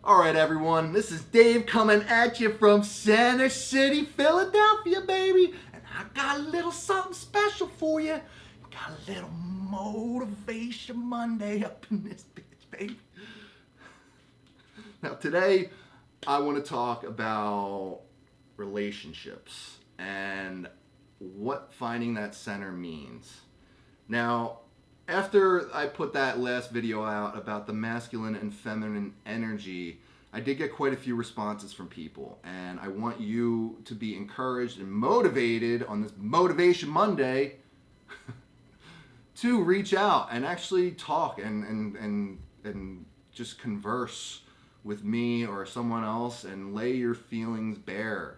All right, everyone, this is Dave coming at you from Center City, Philadelphia, baby. And I got a little something special for you. Got a little Motivation Monday up in this bitch, baby. Now, today, I want to talk about relationships and what finding that center means. Now, after I put that last video out about the masculine and feminine energy, I did get quite a few responses from people, and I want you to be encouraged and motivated on this Motivation Monday to reach out and actually talk and just converse with me or someone else and lay your feelings bare,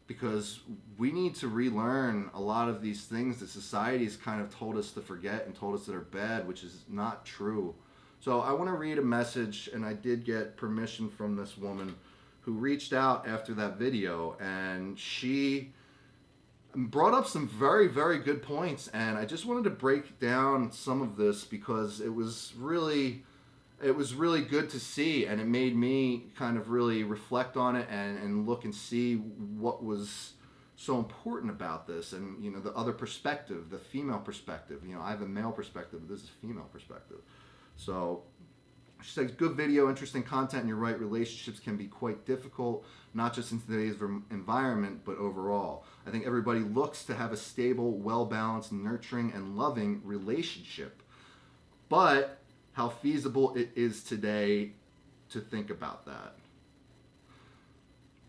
because we need to relearn a lot of these things that society's kind of told us to forget and told us that are bad, which is not true. So I want to read a message, and I did get permission from this woman who reached out after that video, and she brought up some very, very good points, and I just wanted to break down some of this because it was really good to see, and it made me kind of really reflect on it and look and see what was so important about this, and the other perspective, the female perspective. I have a male perspective, but this is a female perspective. So she says, good video, interesting content, and you're right, relationships can be quite difficult, not just in today's environment, but overall. I think everybody looks to have a stable, well-balanced, nurturing, and loving relationship. But how feasible it is today to think about that.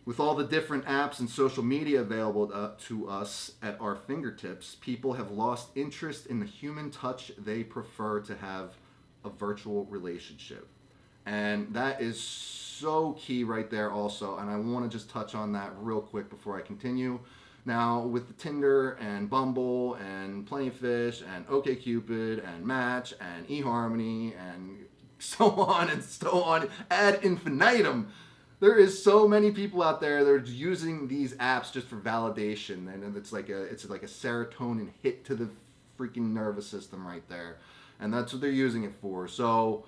With all the different apps and social media available to us at our fingertips, people have lost interest in the human touch. They prefer to have a virtual relationship. And that is so key right there also, and I want to just touch on that real quick before I continue. Now, with the Tinder and Bumble and Plenty of Fish and OkCupid and Match and eHarmony and so on and so on ad infinitum, there is so many people out there that are using these apps just for validation, and it's like a serotonin hit to the freaking nervous system right there, and that's what they're using it for. So,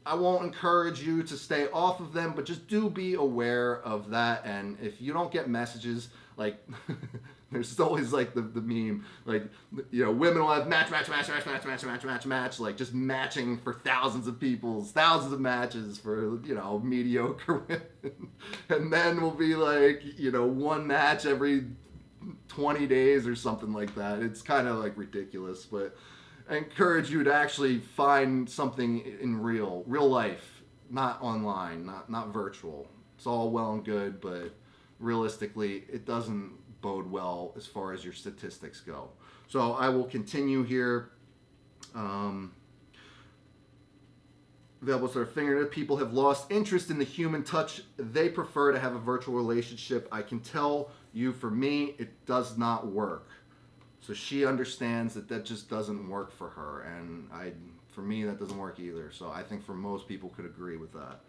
I won't encourage you to stay off of them, but just do be aware of that. And if you don't get messages, like, there's always like the meme, like, women will have match, like just matching for thousands of matches for, mediocre women. And men will be like, one match every 20 days or something like that. It's kind of like ridiculous, but I encourage you to actually find something in real life, not online, not virtual. It's all well and good, but realistically, it doesn't bode well as far as your statistics go. So I will continue here. Available to their fingertip. People have lost interest in the human touch. They prefer to have a virtual relationship. I can tell you, for me, it does not work. So she understands that just doesn't work for her, and for me, that doesn't work either. So I think for most people could agree with that.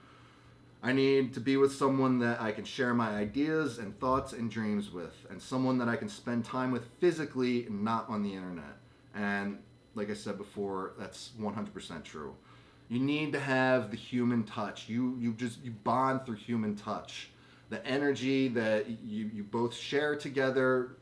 I need to be with someone that I can share my ideas and thoughts and dreams with, and someone that I can spend time with physically, not on the internet. And like I said before, that's 100% true. You need to have the human touch. You bond through human touch. The energy that you both share together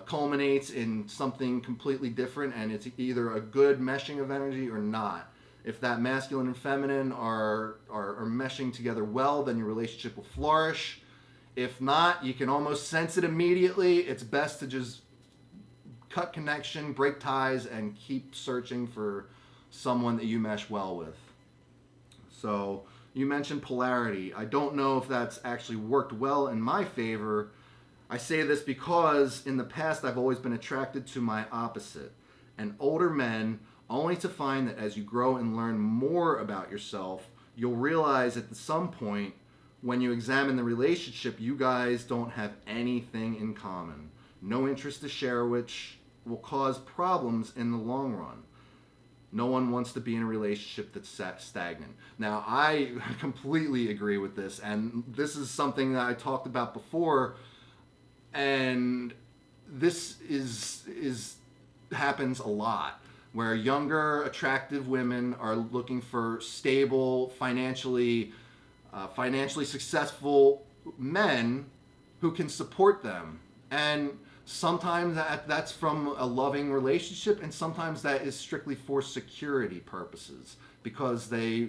culminates in something completely different, and it's either a good meshing of energy or not. If that masculine and feminine are meshing together well, then your relationship will flourish. If not, you can almost sense it immediately. It's best to just cut connection, break ties, and keep searching for someone that you mesh well with. So you mentioned polarity. I don't know if that's actually worked well in my favor. I say this because in the past I've always been attracted to my opposite, and older men, only to find that as you grow and learn more about yourself, you'll realize at some point when you examine the relationship, you guys don't have anything in common. No interest to share, which will cause problems in the long run. No one wants to be in a relationship that's stagnant. Now, I completely agree with this, and this is something that I talked about before. And this happens a lot. where younger, attractive women are looking for stable, financially successful men who can support them. And sometimes that's from a loving relationship, and sometimes that is strictly for security purposes, because they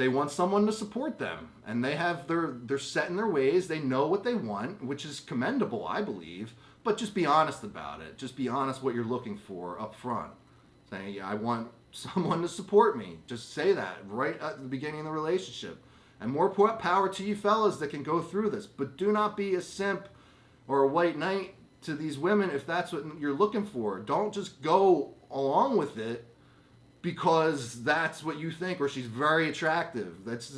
want someone to support them, and they're set in their ways. They know what they want, which is commendable, I believe. But just be honest about it. Just be honest what you're looking for up front. Saying, yeah, I want someone to support me. Just say that right at the beginning of the relationship. And more power to you fellas that can go through this. But do not be a simp or a white knight to these women if that's what you're looking for. Don't just go along with it because that's what you think, or she's very attractive.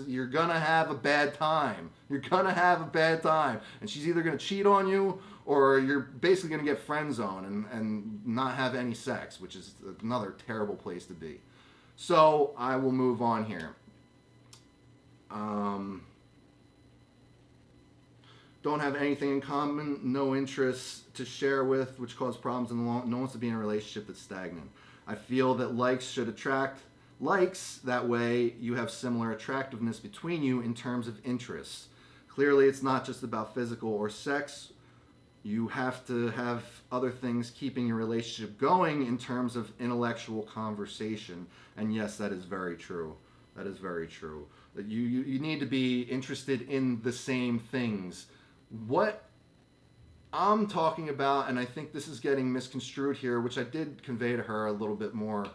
You're gonna have a bad time. You're gonna have a bad time, and she's either gonna cheat on you, or you're basically gonna get friend zoned and not have any sex, which is another terrible place to be. So I will move on here. Don't have anything in common, no interests to share with, which cause problems in the long. No one wants to be in a relationship that's stagnant. I feel that likes should attract likes. That way you have similar attractiveness between you in terms of interests. Clearly it's not just about physical or sex. You have to have other things keeping your relationship going in terms of intellectual conversation. And yes, that is very true. That is very true. That you need to be interested in the same things. What I'm talking about, and I think this is getting misconstrued here, which I did convey to her a little bit more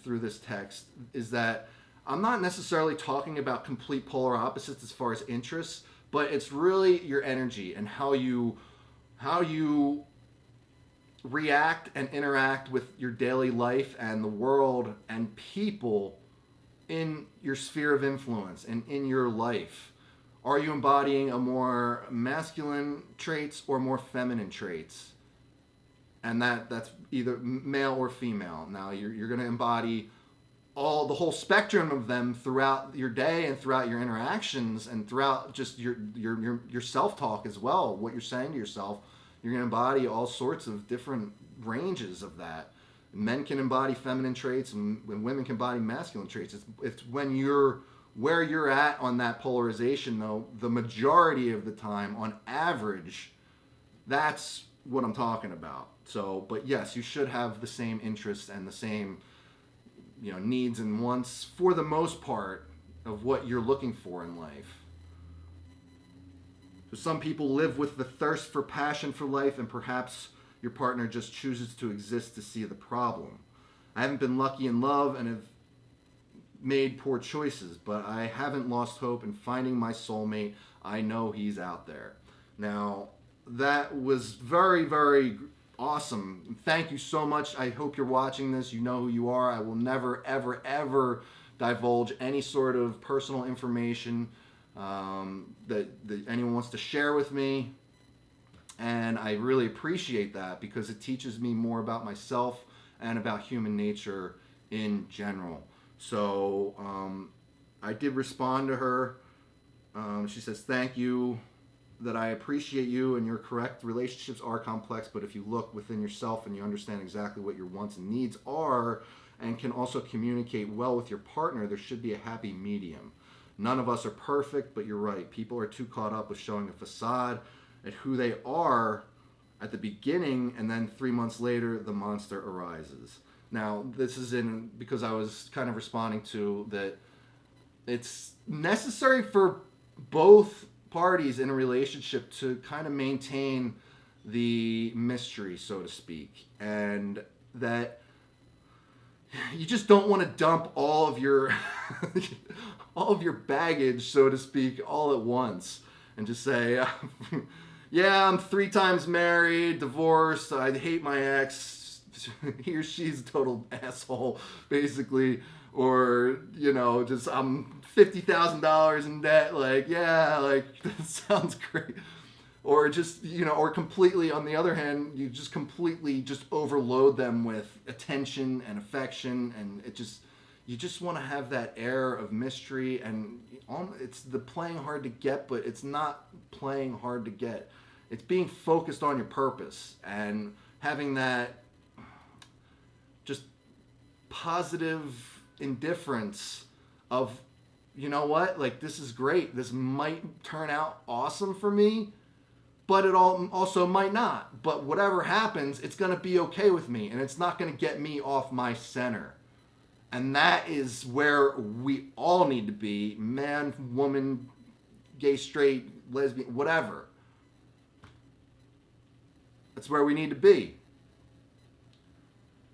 through this text, is that I'm not necessarily talking about complete polar opposites as far as interests, but it's really your energy and how you react and interact with your daily life and the world and people in your sphere of influence and in your life. Are you embodying a more masculine traits or more feminine traits? And that's either male or female. Now you're going to embody the whole spectrum of them throughout your day and throughout your interactions and throughout just your self-talk as well. What you're saying to yourself, you're going to embody all sorts of different ranges of that. Men can embody feminine traits and women can embody masculine traits. It's when you're where you're at on that polarization, though, the majority of the time, on average, that's what I'm talking about. So, but yes, you should have the same interests and the same, needs and wants for the most part of what you're looking for in life. So some people live with the thirst for passion for life, and perhaps your partner just chooses to exist to see the problem. I haven't been lucky in love and have made poor choices, but I haven't lost hope in finding my soulmate. I know he's out there. Now, that was very, very awesome. Thank you so much. I hope you're watching this. You know who you are. I will never, ever, ever divulge any sort of personal information that anyone wants to share with me. And I really appreciate that because it teaches me more about myself and about human nature in general. So I did respond to her. She says, thank you, that I appreciate you, and you're correct. Relationships are complex, but if you look within yourself and you understand exactly what your wants and needs are and can also communicate well with your partner, there should be a happy medium. None of us are perfect, but you're right. People are too caught up with showing a facade at who they are at the beginning, and then 3 months later, the monster arises. Now, this is because I was kind of responding to that it's necessary for both parties in a relationship to kind of maintain the mystery, so to speak, and that you just don't want to dump all of your all of your baggage, so to speak, all at once and just say, yeah, I'm 3 times married, divorced, I hate my ex, he or she's a total asshole, basically, or, just I'm $50,000 in debt, that sounds great. Or just, or completely, on the other hand, you just completely just overload them with attention and affection, and you just want to have that air of mystery, and it's the playing hard to get, but it's not playing hard to get. It's being focused on your purpose and having that positive indifference of, you know what, like, this is great. This might turn out awesome for me, but it also might not. But whatever happens, it's going to be okay with me, and it's not going to get me off my center. And that is where we all need to be, man, woman, gay, straight, lesbian, whatever. That's where we need to be.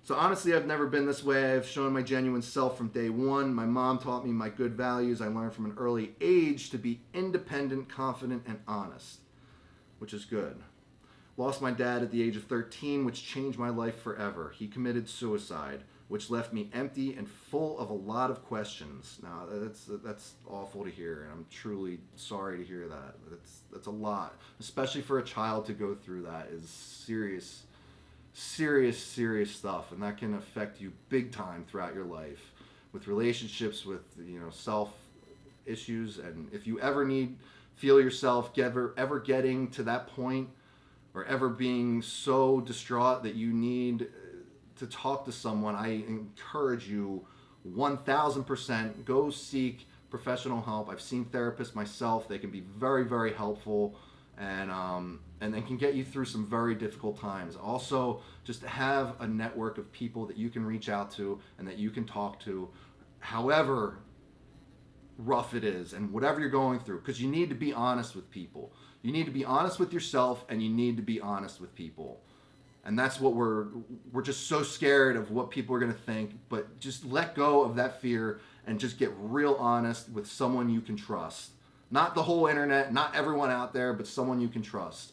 So honestly, I've never been this way. I've shown my genuine self from day one. My mom taught me my good values. I learned from an early age to be independent, confident, and honest, which is good. Lost my dad at the age of 13, which changed my life forever. He committed suicide, which left me empty and full of a lot of questions. Now, that's awful to hear, and I'm truly sorry to hear that. That's a lot, especially for a child to go through. That is serious stuff, and that can affect you big time throughout your life, with relationships, with, you know, self issues. And if you ever feel yourself ever getting to that point, or ever being so distraught that you need to talk to someone, I encourage you 1000%, go seek professional help. I've seen therapists myself. They can be very, very helpful, and they can get you through some very difficult times. Also, just to have a network of people that you can reach out to and that you can talk to, however rough it is and whatever you're going through, because you need to be honest with people. You need to be honest with yourself, and you need to be honest with people. And that's what we're just so scared of, what people are going to think. But just let go of that fear and just get real honest with someone you can trust. Not the whole internet, not everyone out there, but someone you can trust.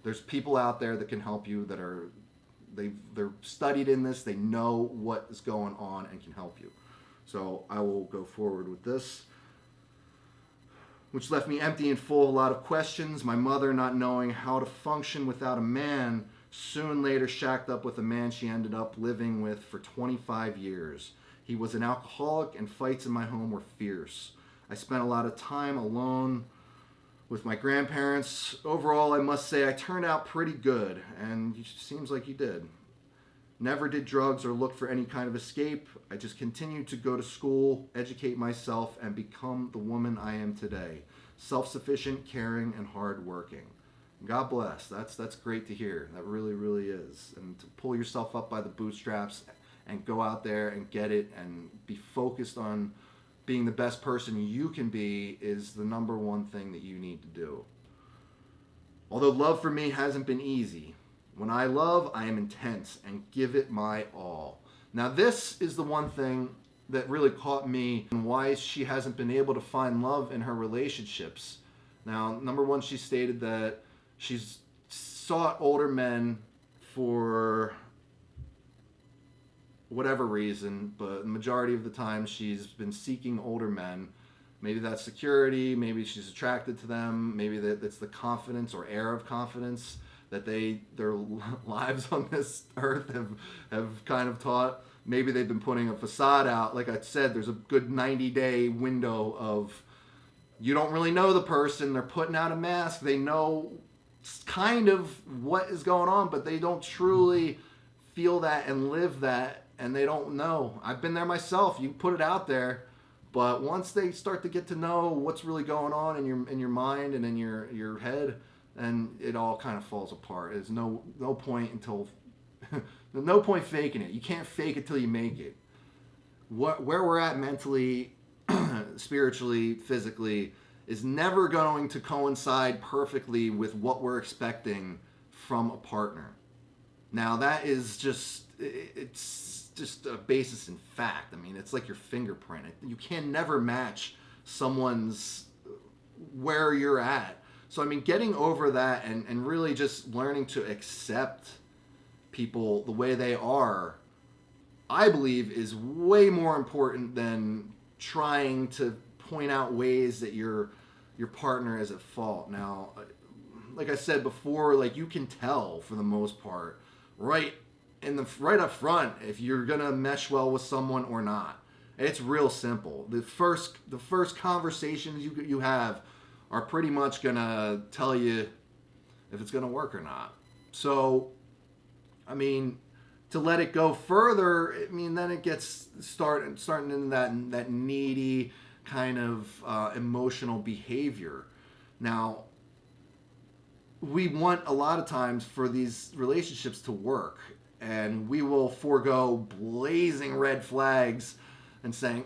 There's people out there that can help you, that they're studied in this. They know what is going on and can help you. So I will go forward with this, which left me empty and full of a lot of questions. My mother, not knowing how to function without a man, soon later shacked up with a man she ended up living with for 25 years. He was an alcoholic, and fights in my home were fierce. I spent a lot of time alone with my grandparents. Overall, I must say I turned out pretty good, and it seems like you did. Never did drugs or look for any kind of escape. I just continued to go to school, educate myself, and become the woman I am today. Self-sufficient, caring, and hardworking. God bless. That's great to hear. That really, really is. And to pull yourself up by the bootstraps and go out there and get it and be focused on being the best person you can be is the number one thing that you need to do. Although love for me hasn't been easy. When I love, I am intense and give it my all. Now, this is the one thing that really caught me, and why she hasn't been able to find love in her relationships. Now, number one, she stated that she's sought older men for whatever reason, but the majority of the time she's been seeking older men. Maybe that's security, maybe she's attracted to them, maybe that's the confidence or air of confidence that their lives on this earth have kind of taught. Maybe they've been putting a facade out. Like I said, there's a good 90-day window of, you don't really know the person, they're putting out a mask, they know kind of what is going on, but they don't truly feel that and live that, and they don't know. I've been there myself. You put it out there, but once they start to get to know what's really going on in your mind and in your head, and it all kind of falls apart. There's no point until no point faking it. You can't fake it till you make it. Where we're at mentally, spiritually, physically is never going to coincide perfectly with what we're expecting from a partner. Now that is it's just a basis in fact. I mean, it's like your fingerprint. You can never match someone's where you're at. So, I mean, getting over that and really just learning to accept people the way they are, I believe, is way more important than trying to point out ways that your partner is at fault. Now, like I said before, like, you can tell for the most part right up front if you're gonna mesh well with someone or not. It's real simple. The first conversations you have are pretty much gonna tell you if it's gonna work or not. So, I mean, to let it go further, I mean, then it gets starting in that needy kind of emotional behavior. Now, we want a lot of times for these relationships to work, and we will forego blazing red flags and saying,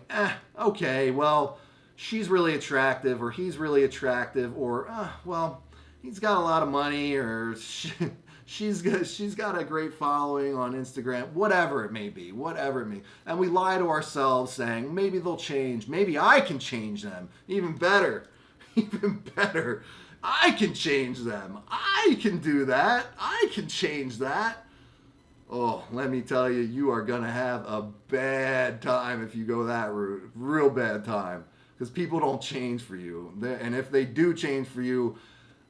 okay, well, she's really attractive, or he's really attractive, or, well, he's got a lot of money, or she's got a great following on Instagram, whatever it may be. And we lie to ourselves saying, maybe they'll change. Maybe I can change them. Even better. I can change them. I can do that. I can change that. Oh, let me tell you, you are going to have a bad time if you go that route. Real bad time. Because people don't change for you. And if they do change for you,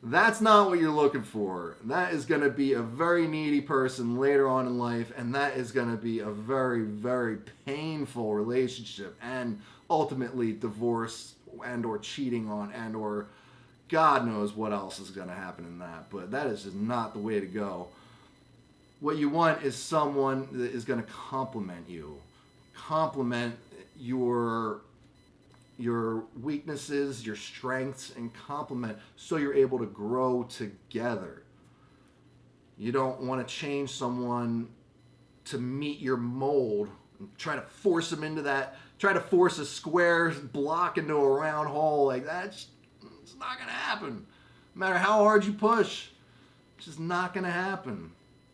that's not what you're looking for. That is going to be a very needy person later on in life, and that is going to be a very, very painful relationship, and ultimately divorce and or cheating on and or God knows what else is going to happen in that. But that is just not the way to go. What you want is someone that is going to compliment you, compliment your weaknesses, your strengths, and complement so you're able to grow together. You don't want to change someone to meet your mold and try to force them into that, try to force a square block into a round hole like that. It's not going to happen. No matter how hard you push, it's just not going to happen.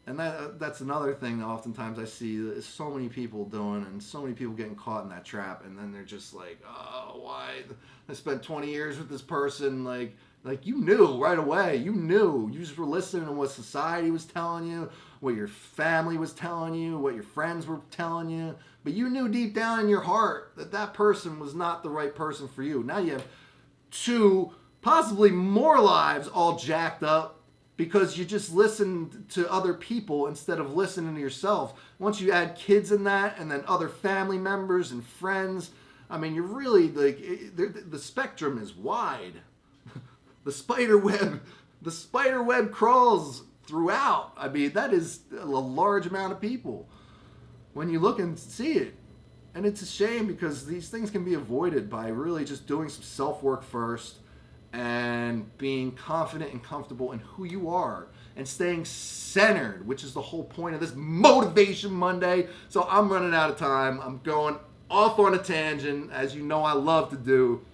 And that's another thing that oftentimes I see that so many people doing, and so many people getting caught in that trap, and then they're just like, oh, why? I spent 20 years with this person. Like you knew right away. You knew. You just were listening to what society was telling you, what your family was telling you, what your friends were telling you. But you knew deep down in your heart that that person was not the right person for you. Now you have 2, possibly more lives all jacked up, because you just listened to other people instead of listening to yourself. Once you add kids in that, and then other family members and friends, I mean, you're really like, the spectrum is wide. The spider web crawls throughout. I mean, that is a large amount of people when you look and see it. And it's a shame, because these things can be avoided by really just doing some self-work first, and being confident and comfortable in who you are, and staying centered, which is the whole point of this Motivation Monday. So I'm running out of time. I'm going off on a tangent, as you know I love to do.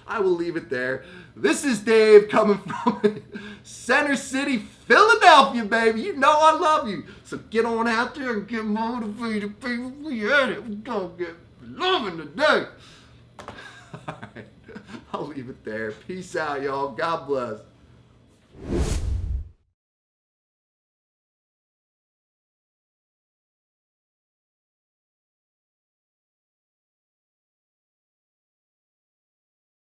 I will leave it there. This is Dave coming from Center City, Philadelphia, baby. You know I love you. So get on out there and get motivated, people. We at it. We're going to get loving today. All right. I'll leave it there. Peace out, y'all. God bless.